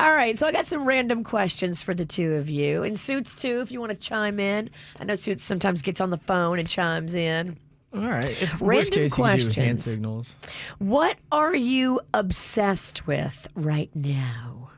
All right, so I got some random questions for the two of you. And Suits, too, if you want to chime in. I know Suits sometimes gets on the phone and chimes in. All right. If Random worst case, questions. you can do hand signals. What are you obsessed with right now?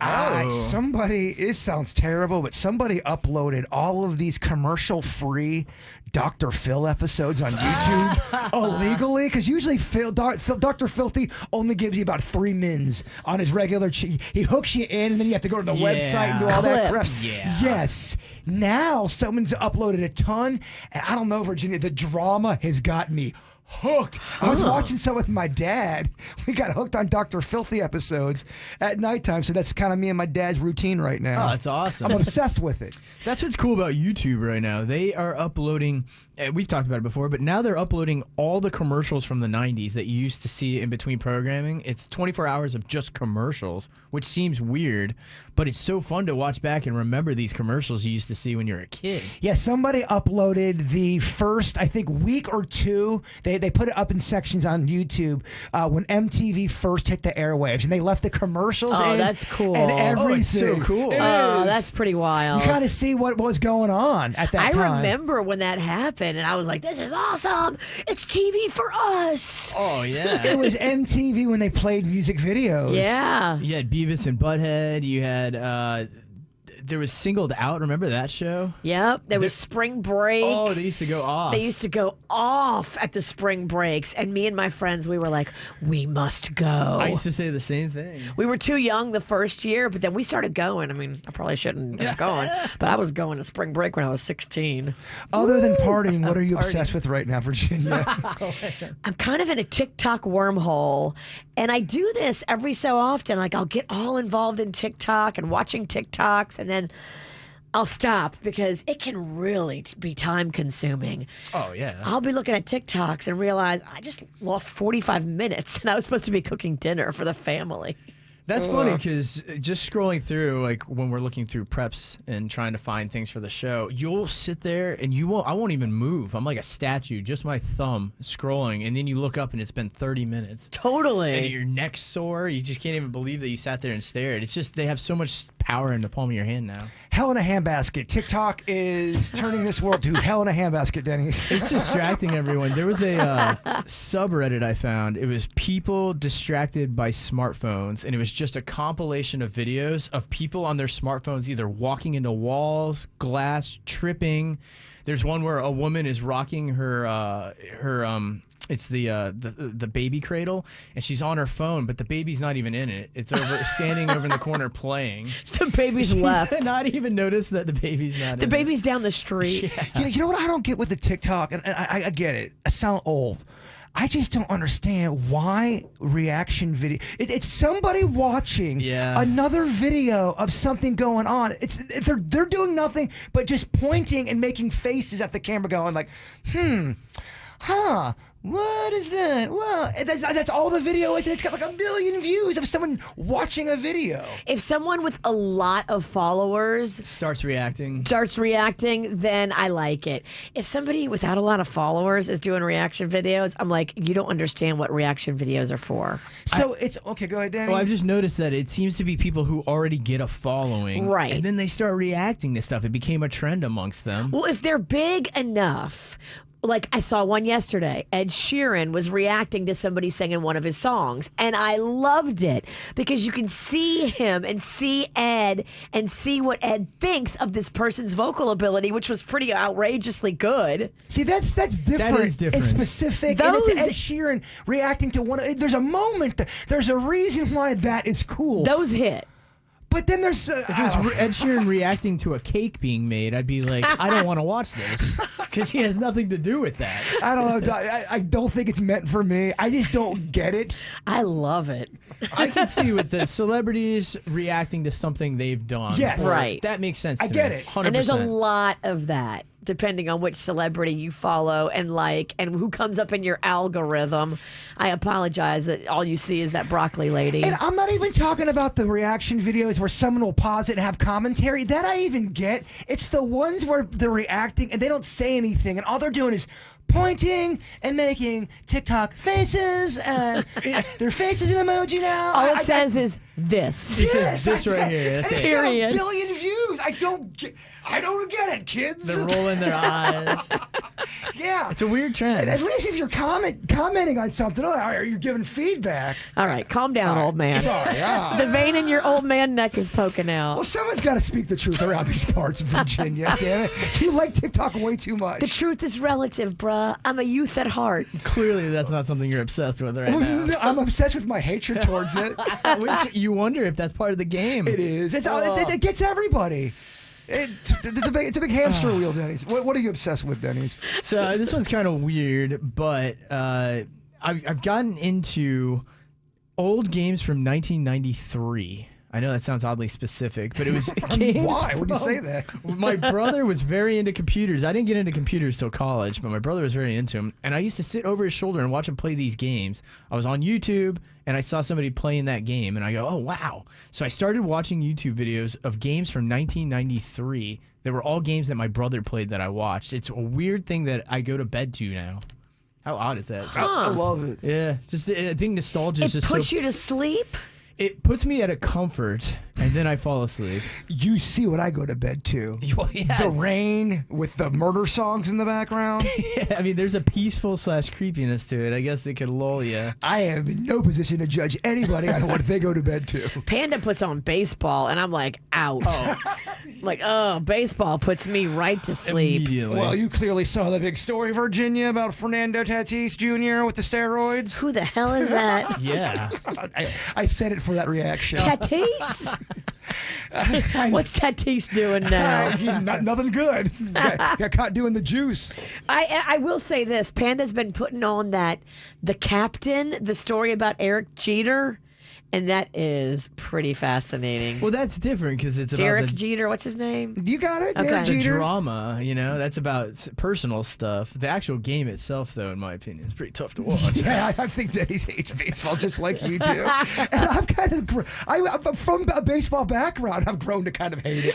It sounds terrible, but somebody uploaded all of these commercial-free Dr. Phil episodes on YouTube illegally, because usually Dr. Filthy only gives you about 3 mins on his regular. He hooks you in, and then you have to go to the website and do all that crap. Yeah. Yes. Now someone's uploaded a ton, and I don't know, Virginia, the drama has got me hooked. I was watching some with my dad. We got hooked on Dr. Filthy episodes at nighttime, so that's kind of me and my dad's routine right now. Oh, that's awesome. I'm obsessed with it. That's what's cool about YouTube right now. They are uploading, we've talked about it before, but now they're uploading all the commercials from the 90s that you used to see in between programming. It's 24 hours of just commercials, which seems weird, but it's so fun to watch back and remember these commercials you used to see when you were a kid. Yeah, somebody uploaded the first, I think, week or two. They put it up in sections on YouTube when MTV first hit the airwaves, and they left the commercials in. Oh, that's cool. And everything. it's so cool. Oh, that's pretty wild. You kind of see what was going on at that time. I remember when that happened, and I was like, this is awesome. It's TV for us. Oh, yeah. It was MTV when they played music videos. Yeah. You had Beavis and Butthead. You had, there was Singled Out. Remember that show? Yep. There was spring break. Oh, they used to go off. They used to go off at the spring breaks, and me and my friends, we were like, we must go. I used to say the same thing. We were too young the first year, but then we started going. I mean, I probably shouldn't have gone, but I was going to spring break when I was 16. Other than partying, what are you obsessed with right now, Virginia? I'm kind of in a TikTok wormhole, and I do this every so often. Like, I'll get all involved in TikTok and watching TikToks, and then I'll stop because it can really be time consuming. Oh, yeah. I'll be looking at TikToks and realize I just lost 45 minutes, and I was supposed to be cooking dinner for the family. That's funny because just scrolling through, like when we're looking through preps and trying to find things for the show, you'll sit there and I won't even move. I'm like a statue, just my thumb scrolling, and then you look up and it's been 30 minutes. Totally. And your neck's sore. You just can't even believe that you sat there and stared. It's just they have so much power in the palm of your hand now. Hell in a handbasket. TikTok is turning this world to hell in a handbasket, Denny's. It's distracting everyone. There was a subreddit I found. It was people distracted by smartphones, and it was just a compilation of videos of people on their smartphones either walking into walls, glass, tripping. There's one where a woman is rocking her it's the baby cradle, and she's on her phone, but the baby's not even in it. It's over standing over in the corner playing. The baby's left. She's not even noticed that the baby's not The in baby's it. down the street. You know what I don't get with the TikTok, and I get it. I sound old. I just don't understand why reaction video. It's somebody watching another video of something going on. They're doing nothing but just pointing and making faces at the camera, going like, what is that? Well, that's all the video is, and it's got like 1 million views of someone watching a video. If someone with a lot of followers starts reacting, then I like it. If somebody without a lot of followers is doing reaction videos, I'm like, you don't understand what reaction videos are for. So it's okay. Go ahead, Danny. Well, I've just noticed that it seems to be people who already get a following, right? And then they start reacting to stuff. It became a trend amongst them. Well, if they're big enough. Like, I saw one yesterday. Ed Sheeran was reacting to somebody singing one of his songs, and I loved it because you can see him and see Ed and see what Ed thinks of this person's vocal ability, which was pretty outrageously good. See, that's different. That is different. It's specific, and it's Ed Sheeran reacting to one. There's a moment. There's a reason why that is cool. Those hit. But then there's... if it was Ed Sheeran reacting to a cake being made, I'd be like, I don't want to watch this because he has nothing to do with that. I don't know. I don't think it's meant for me. I just don't get it. I love it. I can see with the celebrities reacting to something they've done. Yes. Right. That makes sense to me. I get it. 100%. And there's a lot of that, depending on which celebrity you follow and like, and who comes up in your algorithm. I apologize that all you see is that broccoli lady. And I'm not even talking about the reaction videos where someone will pause it and have commentary. That I even get. It's the ones where they're reacting and they don't say anything, and all they're doing is pointing and making TikTok faces, and their face is an emoji now. All it says is this. He says this I right get- here. and That's it's it. got Period. 1 billion views. I don't get it, kids. They're rolling their eyes. Yeah. It's a weird trend. At least if you're commenting on something, are you giving feedback? All right, calm down, old man. Sorry. The vein in your old man neck is poking out. Well, someone's got to speak the truth around these parts of Virginia. Damn it. You like TikTok way too much. The truth is relative, bruh. I'm a youth at heart. Clearly, that's not something you're obsessed with right now. No, I'm obsessed with my hatred towards it. Which you wonder if that's part of the game. It is. It gets everybody. It's a big hamster wheel, Denny's. What are you obsessed with, Denny's? So this one's kind of weird, but I've gotten into old games from 1993. I know that sounds oddly specific, but it was games. Why would you from- say that? My brother was very into computers. I didn't get into computers till college, but my brother was very into them. And I used to sit over his shoulder and watch him play these games. I was on YouTube and I saw somebody playing that game and I go, oh, wow. So I started watching YouTube videos of games from 1993. They were all games that my brother played that I watched. It's a weird thing that I go to bed to now. How odd is that? I love it. Yeah, just I think nostalgia is It just puts so. you to sleep. It puts me at a comfort, and then I fall asleep. You see what I go to bed to. Well, yeah. The rain with the murder songs in the background. Yeah, I mean, there's a peaceful / creepiness to it. I guess they could lull you. I am in no position to judge anybody on what they go to bed to. Panda puts on baseball, and I'm like, out. Like, oh, baseball puts me right to sleep. Immediately. Well, you clearly saw the big story, Virginia, about Fernando Tatis Jr. with the steroids. Who the hell is that? Yeah. I said it for that reaction. Tatis? What's Tatis doing now? Nothing good. Got caught doing the juice. I will say this. Panda's been putting on that The Captain, the story about Eric Jeter, and that is pretty fascinating. Well, that's different because it's Derek about the Jeter, what's his name? You got it, Okay. Derek the Jeter. drama, that's about personal stuff. The actual game itself, though, in my opinion, is pretty tough to watch. Yeah, I think Denny's hates baseball just like you do. And I've kind of, I'm from a baseball background. I've grown to kind of hate it.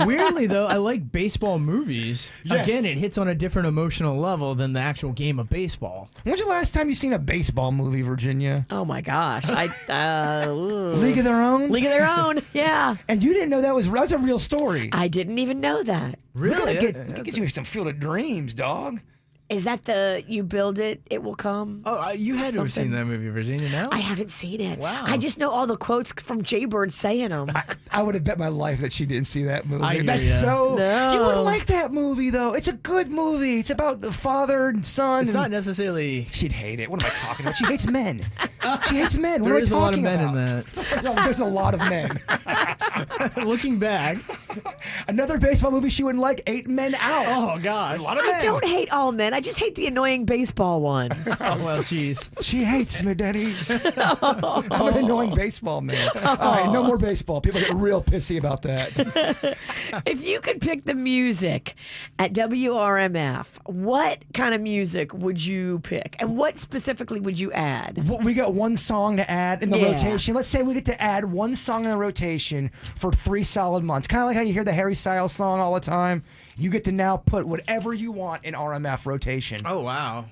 Weirdly, though, I like baseball movies. Yes. Again, it hits on a different emotional level than the actual game of baseball. When's the last time you seen a baseball movie, Virginia? Oh my gosh. League of Their Own? League of Their Own. Yeah. And you didn't know that was a real story. I didn't even know that. We gotta Really? get you some Field of Dreams, dog. Is that the you build it, it will come? Oh, you had to have seen Something. that movie, Virginia, no? I haven't seen it. Wow. I just know all the quotes from Jaybird saying them. I would have bet my life that she didn't see that movie. I hear That's ya. so. No. You wouldn't like that movie though. It's a good movie. It's about the father and son. It's and not necessarily. She'd hate it. What am I talking about? She hates men. She hates men. What There am I is a lot of talking men about? in that. No, there's a lot of men. Looking back. Another baseball movie she wouldn't like, Eight Men Out. Oh, gosh. A lot of men. I don't hate all men. I just hate the annoying baseball ones. Oh, well, jeez. She hates me, Denny's. I'm an annoying baseball man. All right, no more baseball. People get real pissy about that. If you could pick the music at WRMF, what kind of music would you pick? And what specifically would you add? We got one song to add in the Yeah. rotation. Let's say we get to add one song in the rotation for 3 solid months. Kind of like how you hear the Harry Styles song all the time. You get to now put whatever you want in RMF rotation. Oh, wow.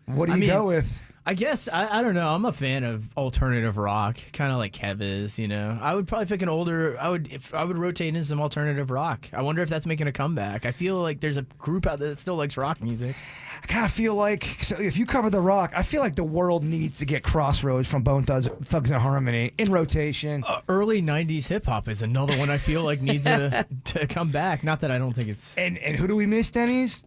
What do you go with? I guess, I don't know. I'm a fan of alternative rock, kind of like Kev is, I would probably pick an older, I would rotate in some alternative rock. I wonder if that's making a comeback. I feel like there's a group out there that still likes rock music. I kind of feel like, so if you cover the rock, I feel like the world needs to get Crossroads from Bone Thugs and Harmony in rotation. Early 90s hip hop is another one I feel like needs to come back. Not that I don't think it's. And who do we miss, Denny's?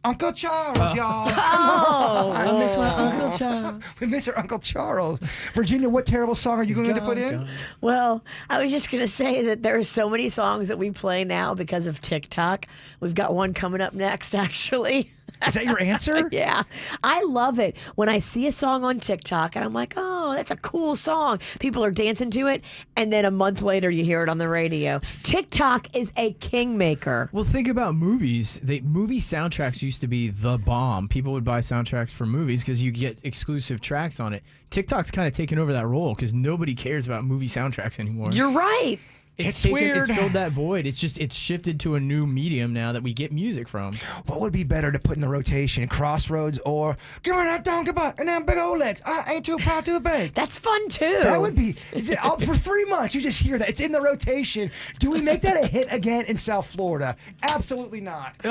Uncle Charles, y'all. Oh, I miss my Uncle Charles. We miss our Uncle Charles. Virginia, what terrible song are you going to put in? well, I was just going to say that there are so many songs that we play now because of TikTok. We've got one coming up next, actually. Is that your answer? Yeah. I love it when I see a song on TikTok and I'm like, oh, that's a cool song. People are dancing to it. And then a month later, you hear it on the radio. TikTok is a kingmaker. Well, think about movies. Movie soundtracks used to be the bomb. People would buy soundtracks for movies because you get exclusive tracks on it. TikTok's kind of taken over that role because nobody cares about movie soundtracks anymore. You're right. It's weird. It's filled that void. It's shifted to a new medium now that we get music from. What would be better to put in the rotation, Crossroads or Give Me That Donkey Butt and Them Big Old Legs? I ain't too proud to beg. That's fun too. That would be for 3 months. You just hear that it's in the rotation. Do we make that a hit again in South Florida? Absolutely not. You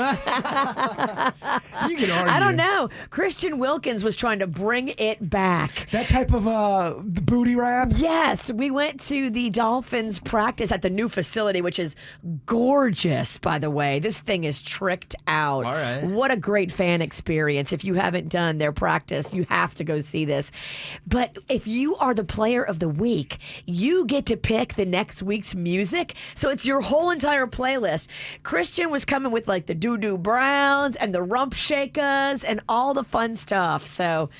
can argue. I don't know. Christian Wilkins was trying to bring it back. That type of the booty rap. Yes, we went to the Dolphins practice at the new facility, which is gorgeous, by the way. This thing is tricked out. All right. What a great fan experience. If you haven't done their practice, you have to go see this. But if you are the player of the week, you get to pick the next week's music. So it's your whole entire playlist. Christian was coming with like the Doo Doo Browns and the Rump Shakers and all the fun stuff. So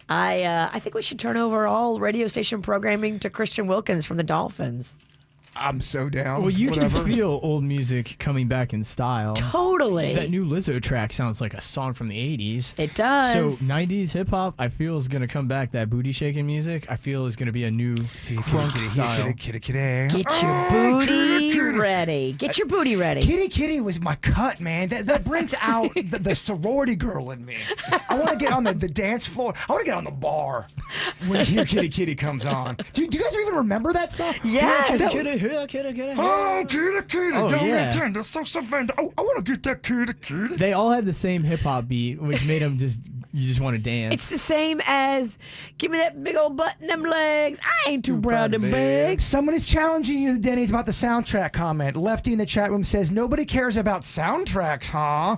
I think we should turn over all radio station programming to Christian Wilkins from the Dolphins. I'm so down. Well, you Whatever. can feel old music coming back in style. Totally. That new Lizzo track sounds like a song from the 80s. It does. So 90s hip hop, I feel is going to come back. That booty shaking music, I feel is going to be a new crunk style. Kitty. Get your booty ready. Get your booty ready. Kitty was my cut, man. That brings out the sorority girl in me. I want to get on the dance floor. I want to get on the bar when Kitty comes on. Do you guys even remember that song? Yes. That was- Kitty. Oh, kitty, Oh, young yeah. and tender, so savannah. Oh, I want to get that kitty. They all had the same hip hop beat, which made them you just want to dance. It's the same as give me that big old butt and them legs. I ain't too proud to beg. Someone is challenging you, Denny's, about the soundtrack comment. Lefty in the chat room says, nobody cares about soundtracks, huh?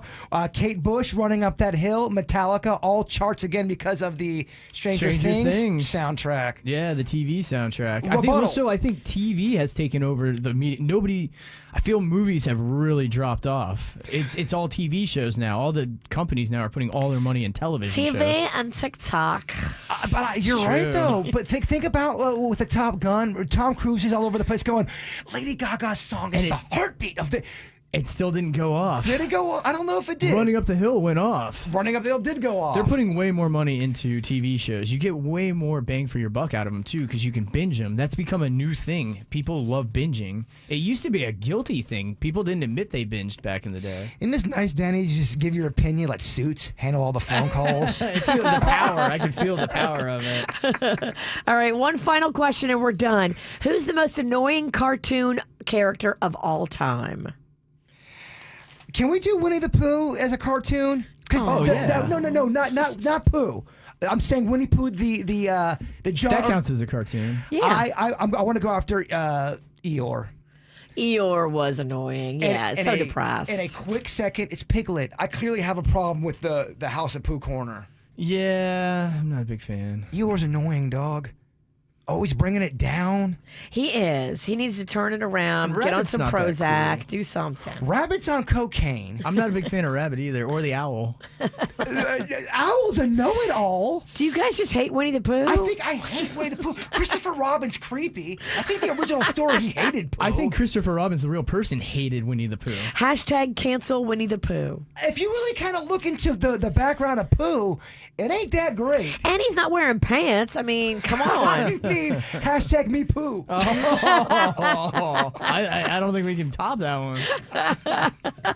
Kate Bush, Running Up That Hill, Metallica, all charts again because of the Stranger Things soundtrack. Yeah, the TV soundtrack. Rebuttal. I think TV has taken over the media. I feel movies have really dropped off. It's all TV shows now. All the companies now are putting all their money in television TV shows. and TikTok. But you're right, though. But think about with the Top Gun, Tom Cruise is all over the place going, Lady Gaga's song is the heartbeat of the... It still didn't go off. Did it go off? I don't know if it did. Running Up the Hill went off. Running Up the Hill did go off. They're putting way more money into TV shows. You get way more bang for your buck out of them, too, because you can binge them. That's become a new thing. People love binging. It used to be a guilty thing. People didn't admit they binged back in the day. Isn't this nice, Danny? You just give your opinion, let Suits handle all the phone calls. I feel the power. I can feel the power of it. All right, one final question and we're done. Who's the most annoying cartoon character of all time? Can we do Winnie the Pooh as a cartoon? Oh, yeah. No, not Pooh. I'm saying Winnie Pooh, the jar. That counts as a cartoon. Yeah. I want to go after Eeyore. Eeyore was annoying. Yeah, so depressed. In a quick second, it's Piglet. I clearly have a problem with the House of Pooh corner. Yeah, I'm not a big fan. Eeyore's annoying, dog. Always bringing it down. He is. He needs to turn it around, get on Rabbit's some not that Prozac, cool. do something. Rabbit's on cocaine. I'm not a big fan of Rabbit either, or the owl. Owl's a know-it-all. Do you guys just hate Winnie the Pooh? I think I hate Winnie the Pooh. Christopher Robin's creepy. I think the original story he hated Pooh. I think Christopher Robin's the real person hated Winnie the Pooh. Hashtag cancel Winnie the Pooh. if you really kind of look into the background of Pooh, it ain't that great. And he's not wearing pants. I mean, come I on. mean, hashtag me Pooh. I don't think we can top that one.